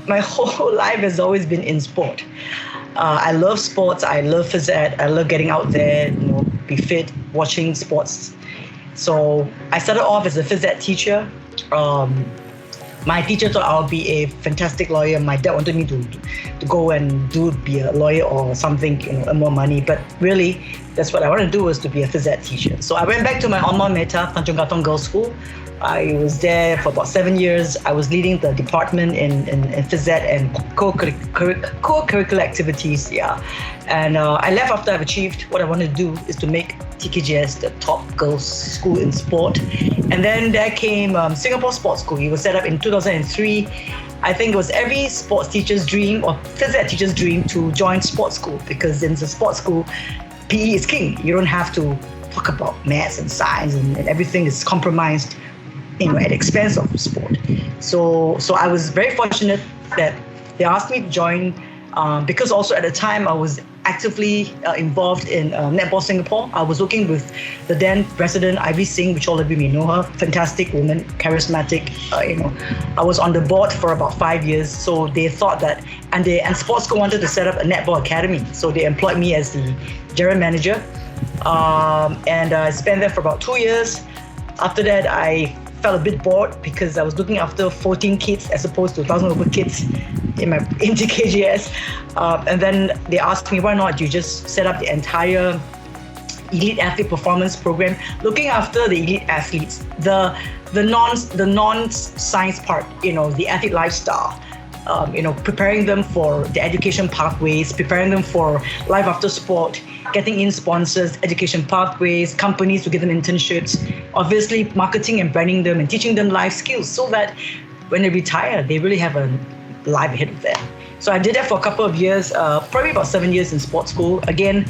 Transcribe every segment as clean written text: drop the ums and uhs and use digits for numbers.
My whole life has always been in sport. I love sports. I love phys ed. I love getting out there, be fit, watching sports. So I started off as a phys ed teacher. My teacher thought I would be a fantastic lawyer. My dad wanted me to go and be a lawyer or something, earn more money. But really, that's what I wanted to do, was to be a phys ed teacher. So I went back to my alma mater, Tanjung Katong Girls' School. I was there for about 7 years. I was leading the department in phys ed and co-curricular activities. Yeah, and I left after I've achieved what I wanted to do, is to make TKGS the top girls' school in sport. And then there came Singapore Sports School. It was set up in 2003. I think it was every sports teacher's dream or phys ed teacher's dream to join sports school, because in the sports school, PE is king. You don't have to talk about maths and science, and everything is compromised, at the expense of sport. So I was very fortunate that they asked me to join, because also at the time I was actively involved in Netball Singapore. I was working with the then president, Ivy Singh, which all of you may know her, fantastic woman, charismatic. I was on the board for about 5 years. So they thought that, and Sports School wanted to set up a netball academy. So they employed me as the general manager, and I spent there for about 2 years. After that, I felt a bit bored because I was looking after 14 kids as opposed to 1,000 over kids in TKGS. And then they asked me, why not you just set up the entire elite athlete performance program, looking after the elite athletes, the non-science part, the athlete lifestyle, preparing them for the education pathways, preparing them for life after sport, getting in sponsors, education pathways, companies to give them internships, obviously marketing and branding them and teaching them life skills so that when they retire, they really have a life ahead of them. So I did that for a couple of years, probably about 7 years in sports school. Again,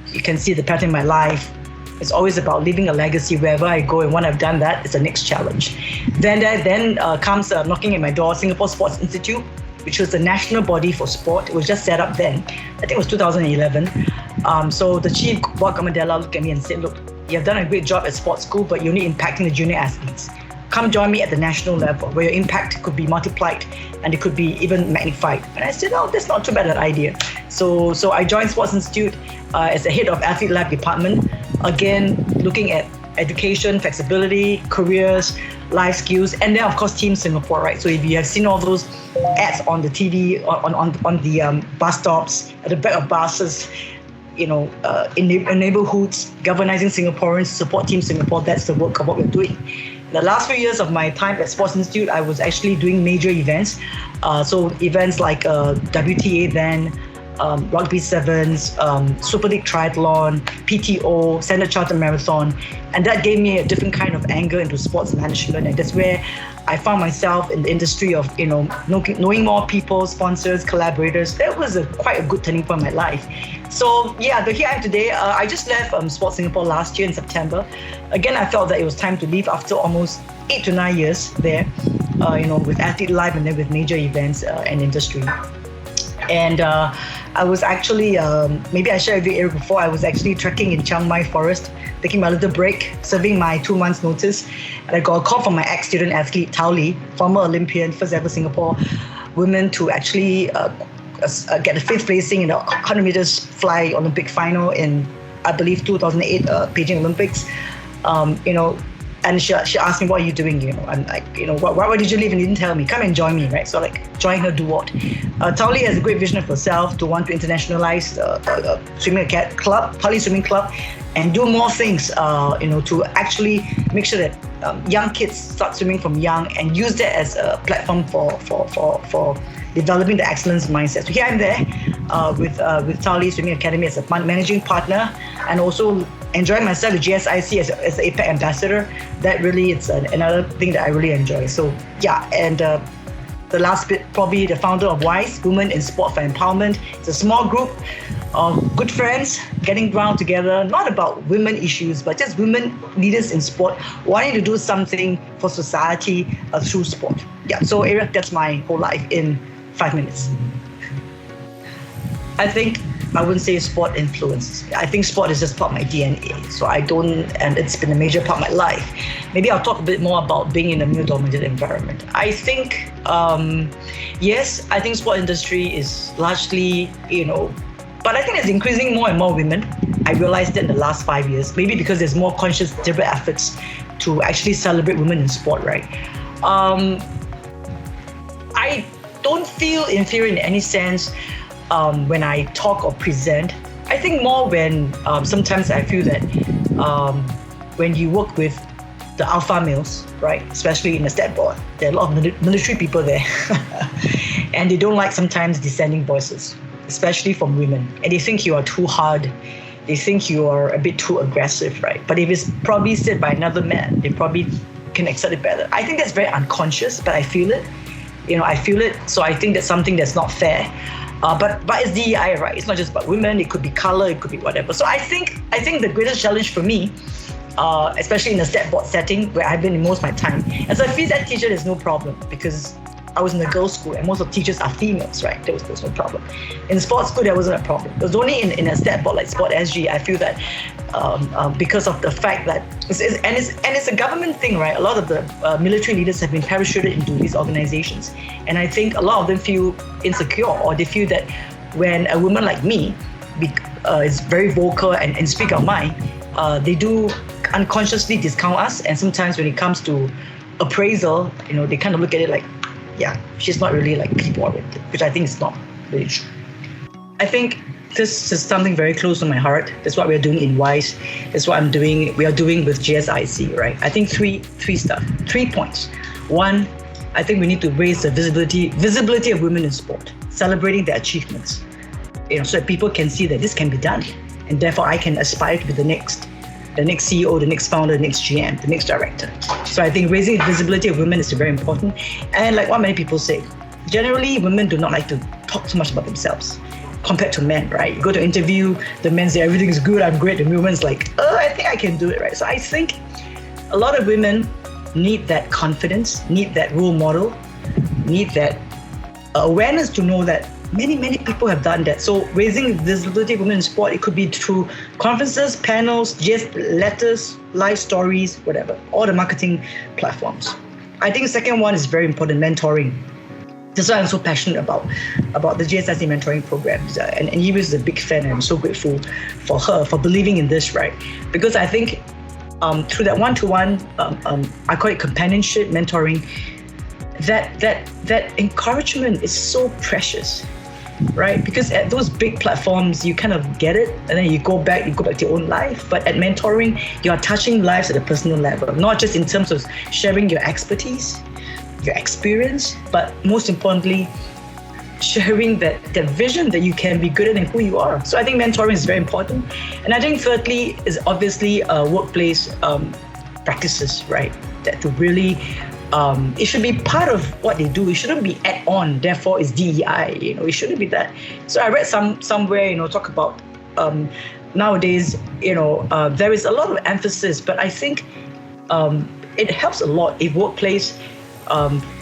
you can see the pattern in my life. It's always about leaving a legacy wherever I go, and when I've done that, it's the next challenge. Then comes knocking at my door, Singapore Sports Institute, which was the national body for sport. It was just set up then. I think it was 2011. So the chief, Bob Gamadella, looked at me and said, look, you've done a great job at sports school, but you're only impacting the junior athletes. Come join me at the national level, where your impact could be multiplied and it could be even magnified. And I said, that's not too bad an idea. So I joined Sports Institute as the head of Athlete Lab department. Again, looking at education, flexibility, careers, life skills, and then of course Team Singapore, right? So if you have seen all those ads on the TV, on the bus stops, at the back of buses, in neighborhoods, galvanizing Singaporeans to support Team Singapore, that's the work of what we're doing. The last few years of my time at Sports Institute, I was actually doing major events. So events like WTA then, Rugby Sevens, Super League Triathlon, PTO, Standard Chartered Marathon. And that gave me a different kind of angle into sports management. And that's where I found myself in the industry of, knowing more people, sponsors, collaborators. That was quite a good turning point in my life. So yeah, here I am today. I just left Sports Singapore last year in September. Again, I felt that it was time to leave after almost 8 to 9 years there, with Athlete Live and then with major events and industry. And I was actually, maybe I shared with you before, I was actually trekking in Chiang Mai forest, taking my little break, serving my 2 months notice. And I got a call from my ex-student athlete, Tao Li, former Olympian, first ever Singapore women to actually get the 5th placing in the 100 meters fly Olympic final in, I believe, 2008 Beijing Olympics. And she asked me, what are you doing? I'm like, why did you leave and you didn't tell me? Come and join me, right? So join her, do what? Tao Li has a great vision of herself to want to internationalize swimming club, Tao Li Swimming Club, and do more things, to actually make sure that young kids start swimming from young and use that as a platform for developing the excellence mindset. So here I'm there with Tao Li Swimming Academy as a managing partner, and also enjoying myself with GSIC as the APEC ambassador. That really, it's another thing that I really enjoy. So yeah, and the last bit, probably the founder of WISE, Women in Sport for Empowerment. It's a small group of good friends getting around together, not about women issues, but just women leaders in sport wanting to do something for society through sport. Yeah, so Eric, that's my whole life in 5 minutes. I think I wouldn't say sport influences me. I think sport is just part of my DNA. So I don't, and it's been a major part of my life. Maybe I'll talk a bit more about being in a male-dominated environment. I think, yes, I think sport industry is largely, but I think it's increasing more and more women. I realized that in the last 5 years, maybe because there's more conscious, deliberate efforts to actually celebrate women in sport, right? I don't feel inferior in any sense when I talk or present. I think more when sometimes I feel that when you work with the alpha males, right, especially in the stat board, there are a lot of military people there, and they don't like sometimes dissenting voices, especially from women, and they think you are too hard. They think you are a bit too aggressive, right? But if it's probably said by another man, they probably can accept it better. I think that's very unconscious, but I feel it. I feel it. So I think that's something that's not fair. But it's DEI, right? It's not just about women. It could be color. It could be whatever. So I think the greatest challenge for me, especially in a stat board setting where I've been in most of my time, as a phys ed teacher, there's no problem because I was in a girls' school and most of the teachers are females, right? There was no problem. In sports school, there wasn't a problem. It was only in a stat board like Sport SG, I feel that because of the fact that, it's a government thing, right? A lot of the military leaders have been parachuted into these organizations. And I think a lot of them feel insecure, or they feel that when a woman like me is very vocal and speak her mind, they do unconsciously discount us. And sometimes when it comes to appraisal, they kind of look at it like, yeah, she's not really like people oriented, which I think is not really true. I think this is something very close to my heart. That's what we're doing in WISE. That's what we are doing with GSIC, right? I think three points. One, I think we need to raise the visibility of women in sport, celebrating their achievements, so that people can see that this can be done. And therefore I can aspire to be the next CEO, the next founder, the next GM, the next director. So I think raising the visibility of women is very important. And like what many people say, generally women do not like to talk too much about themselves compared to men, right? You go to interview, the men say everything is good, I'm great, and the woman's like, I think I can do it, right? So I think a lot of women need that confidence, need that role model, need that awareness to know that many people have done that. So raising visibility of women in sport, it could be through conferences, panels, just letters, live stories, whatever, all the marketing platforms. I think the second one is very important, mentoring. That's why I'm so passionate about the GSIC mentoring programs. And Eva is a big fan, and I'm so grateful for her for believing in this, right? Because I think through that one-to-one, I call it companionship, mentoring, that encouragement is so precious. Right? Because at those big platforms, you kind of get it, and then you go back to your own life. But at mentoring, you are touching lives at a personal level, not just in terms of sharing your expertise, your experience, but most importantly, sharing that vision that you can be greater than who you are. So I think mentoring is very important. And I think thirdly is obviously workplace practices, right? That to really it should be part of what they do. It shouldn't be add-on, therefore it's DEI, it shouldn't be that. So I read somewhere, talk about nowadays, there is a lot of emphasis, but I think it helps a lot if workplace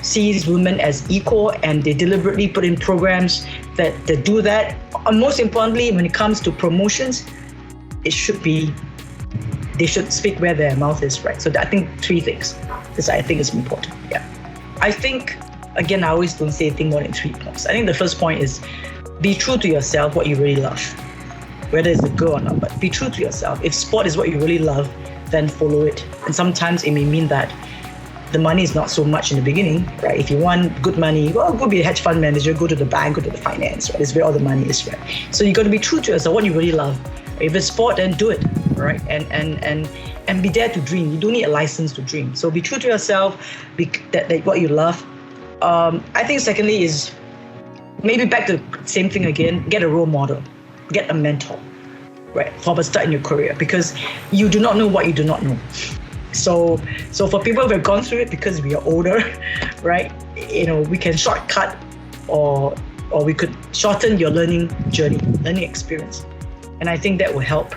sees women as equal and they deliberately put in programs that do that. And most importantly, when it comes to promotions, they should speak where their mouth is, right? So I think three things. This I think is important. Yeah. I think, again, I always don't say anything more than 3 points. I think the first point is be true to yourself, what you really love, whether it's a girl or not, but be true to yourself. If sport is what you really love, then follow it. And sometimes it may mean that the money is not so much in the beginning, right? If you want good money, well, go be a hedge fund manager, go to the bank, go to the finance, right? It's where all the money is, right? So you got to be true to yourself, what you really love. If it's sport, then do it, right? And be there to dream. You don't need a license to dream. So be true to yourself, that what you love. I think secondly is maybe back to the same thing again, get a role model, get a mentor, right? From a start in your career, because you do not know what you do not know. So for people who have gone through it, because we are older, right? We can shortcut or we could shorten your learning journey, learning experience. And I think that will help.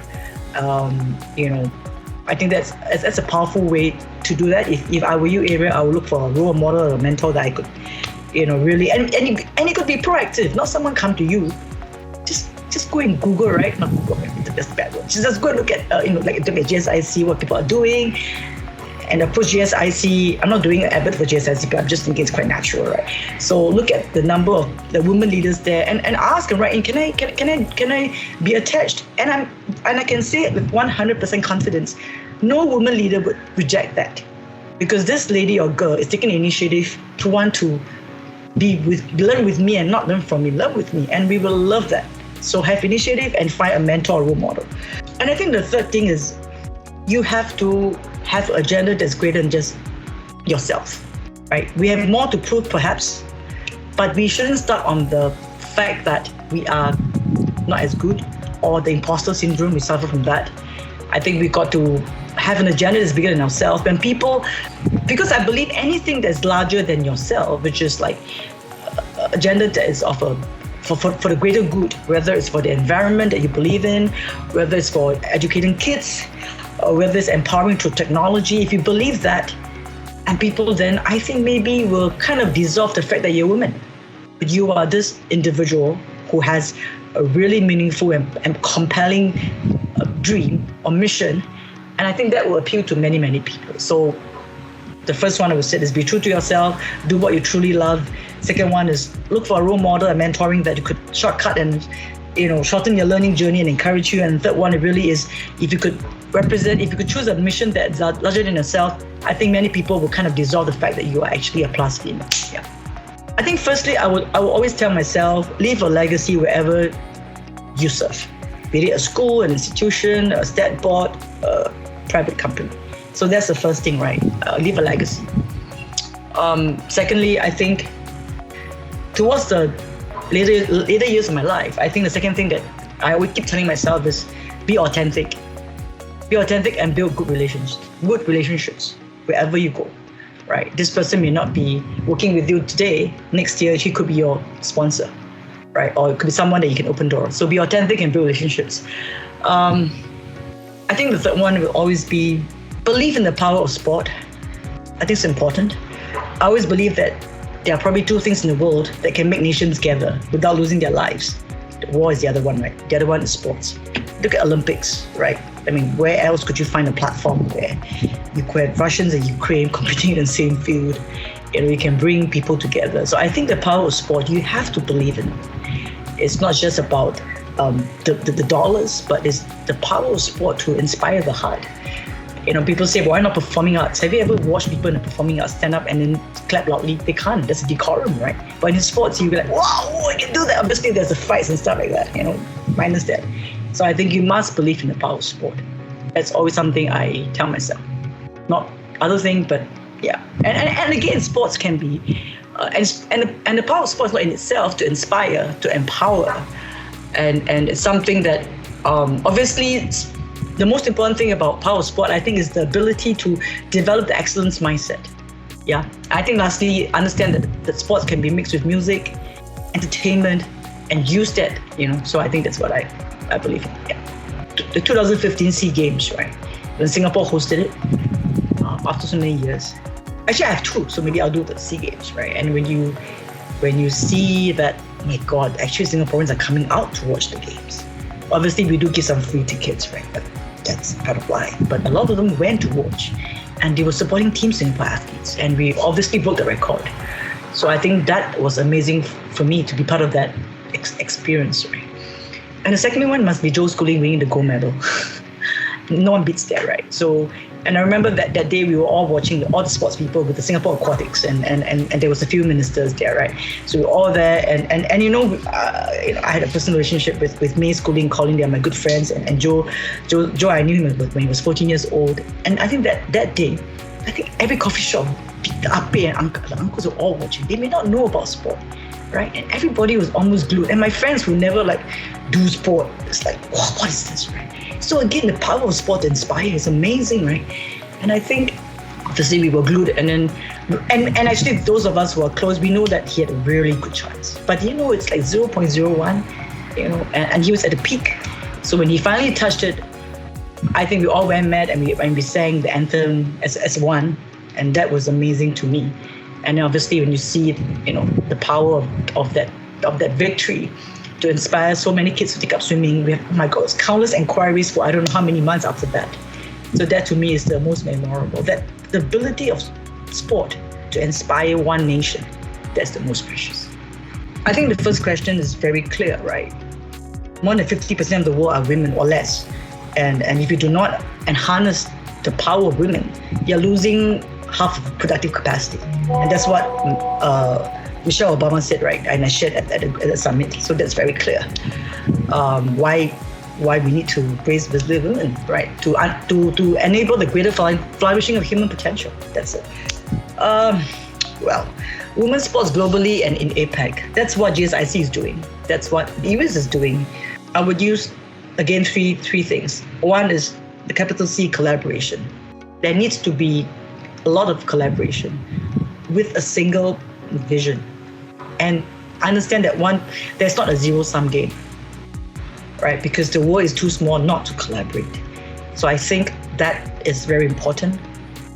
I think that's a powerful way to do that. If I were you, Ariel, I would look for a role model or a mentor that I could, really, and it could be proactive, not someone come to you. Just just go and Google, right? Not Google, that's the bad word. Just go and look at, like look at GSIC, what people are doing, and approach GSIC. I'm not doing an advert for GSIC, but I'm just thinking it's quite natural, right? So look at the number of the women leaders there, and ask them, right? Can I be attached? And I can say it with 100% confidence. No woman leader would reject that, because this lady or girl is taking the initiative to want to learn with me and not learn from me, learn with me, and we will love that. So have initiative and find a mentor or role model. And I think the third thing is you have to have an agenda that's greater than just yourself, right? We have more to prove perhaps, but we shouldn't start on the fact that we are not as good or the imposter syndrome, we suffer from that. I think we got to have an agenda that's bigger than ourselves. When people, because I believe anything that's larger than yourself, which is like agenda that is of for the greater good, whether it's for the environment that you believe in, whether it's for educating kids, or whether it's empowering through technology, if you believe that, and people then, I think maybe will kind of dissolve the fact that you're a woman. But you are this individual who has a really meaningful and compelling dream or mission. And I think that will appeal to many, many people. So the first one I would say is be true to yourself, do what you truly love. Second one is look for a role model and mentoring that you could shortcut and shorten your learning journey and encourage you. And the third one, it really is if you could choose a mission that's larger than yourself, I think many people will kind of dissolve the fact that you are actually a plus female. Yeah. I think firstly, I will always tell myself, leave a legacy wherever you serve. Be it a school, an institution, a state board, a private company. So that's the first thing, right? Leave a legacy. Secondly, I think towards the later years of my life, I think the second thing that I always keep telling myself is be authentic. Be authentic and build good relationships wherever you go, right? This person may not be working with you today. Next year, he could be your sponsor, right? Or it could be someone that you can open doors. So be authentic and build relationships. I think the third one will always be believe in the power of sport. I think it's important. I always believe that there are probably two things in the world that can make nations gather without losing their lives. The war is the other one, right? The other one is sports. Look at Olympics, right? I mean, where else could you find a platform where you could have Russians and Ukraine competing in the same field? You can bring people together. So I think the power of sport, you have to believe in it. It's not just about the dollars, but it's the power of sport to inspire the heart. People say, why not performing arts? Have you ever watched people in the performing arts stand up and then clap loudly? They can't. That's a decorum, right? But in sports, you'll be like, wow, I can do that. Obviously, there's the fights and stuff like that, minus that. So I think you must believe in the power of sport. That's always something I tell myself. Not other thing, but yeah. And again, sports can be, and the power of sports not in itself to inspire, to empower. And it's something that obviously the most important thing about power of sport, I think, is the ability to develop the excellence mindset. Yeah. I think lastly, understand that sports can be mixed with music, entertainment, and use that, So I think that's what I believe in. Yeah. The 2015 SEA Games, right? When Singapore hosted it after so many years. Actually, I have two, so maybe I'll do the SEA Games, right? And when you see that, oh my God, actually Singaporeans are coming out to watch the games. Obviously, we do give some free tickets, right? But that's part of life. But a lot of them went to watch, and they were supporting Team Singapore athletes, and we obviously broke the record. So I think that was amazing for me to be part of that experience, right? And the second one must be Joe Schooling winning the gold medal. No one beats that, right? So, and I remember that day we were all watching all the sports people with the Singapore Aquatics, and there was a few ministers there, right? So we were all there, and I had a personal relationship with May Schooling, Colin. They are my good friends, and Joe, I knew him when he was 14 years old, and I think that day, I think every coffee shop, the ape and the uncles were all watching. They may not know about sport, right? And everybody was almost glued. And my friends who never do sport, it's like, wow, what is this, right? So again, the power of sport to inspire is amazing, right? And I think obviously we were glued, and actually those of us who are close, we know that he had a really good chance. But it's like 0.01, and he was at the peak. So when he finally touched it, I think we all went mad, and we sang the anthem as one, and that was amazing to me. And obviously when you see the power of that victory, to inspire so many kids to take up swimming. We have, oh my God, countless inquiries for I don't know how many months after that. So that to me is the most memorable. That the ability of sport to inspire one nation, that's the most precious. I think the first question is very clear, right? More than 50% of the world are women or less. And if you do not harness the power of women, you're losing half of productive capacity. And that's what Michelle Obama said, right? And I shared at the summit. So that's very clear. Why we need to raise visibility of women, right? To enable the greater flourishing of human potential. That's it. Well, women's sports globally and in APEC. That's what GSIC is doing. That's what the US is doing. I would use, again, three things. One is the capital C, collaboration. There needs to be a lot of collaboration with a single vision. And I understand that there's not a zero-sum game, right? Because the world is too small not to collaborate. So I think that is very important,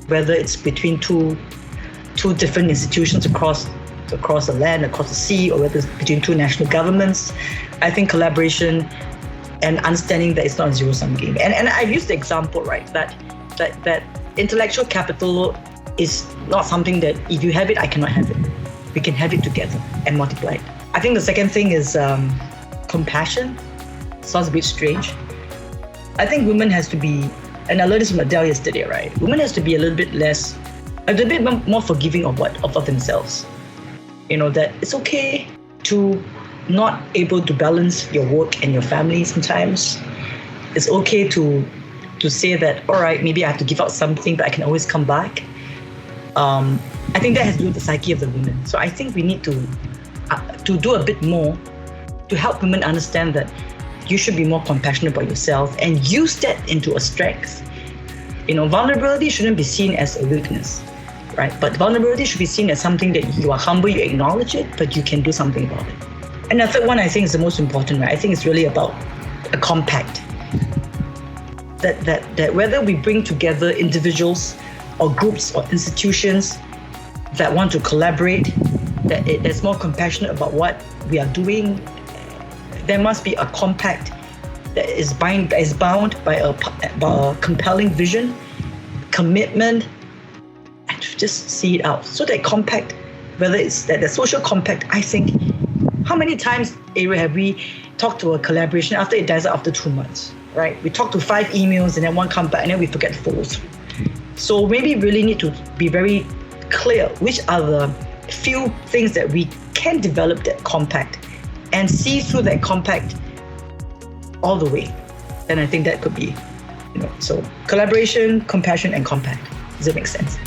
whether it's between two different institutions across the land, across the sea, or whether it's between two national governments. I think collaboration and understanding that it's not a zero-sum game. And I've used the example, right, that intellectual capital is not something that if you have it, I cannot have it. We can have it together and multiply it. I think the second thing is compassion. Sounds a bit strange. I think women has to be, and I learned this from Adele yesterday, right? Women has to be a little bit more forgiving of themselves. You know, that it's okay to not able to balance your work and your family sometimes. It's okay to say that, all right, maybe I have to give up something, but I can always come back. I think that has to do with the psyche of the women. So I think we need to do a bit more to help women understand that you should be more compassionate about yourself and use that into a strength. You know, vulnerability shouldn't be seen as a weakness, right? But vulnerability should be seen as something that you are humble, you acknowledge it, but you can do something about it. And the third one I think is the most important, right? I think it's really about a compact. That whether we bring together individuals or groups or institutions that want to collaborate, that's more compassionate about what we are doing, there must be a compact that is bound by a compelling vision, commitment, and to just see it out. So that compact, whether it's that the social compact, I think, how many times, Ariel, have we talked to a collaboration after it dies out after 2 months, right? We talk to 5 emails and then one comes back and then we forget to follow through. So maybe really need to be very clear which are the few things that we can develop that compact and see through that compact all the way. Then I think that could be, so collaboration, compassion, and compact. Does it make sense?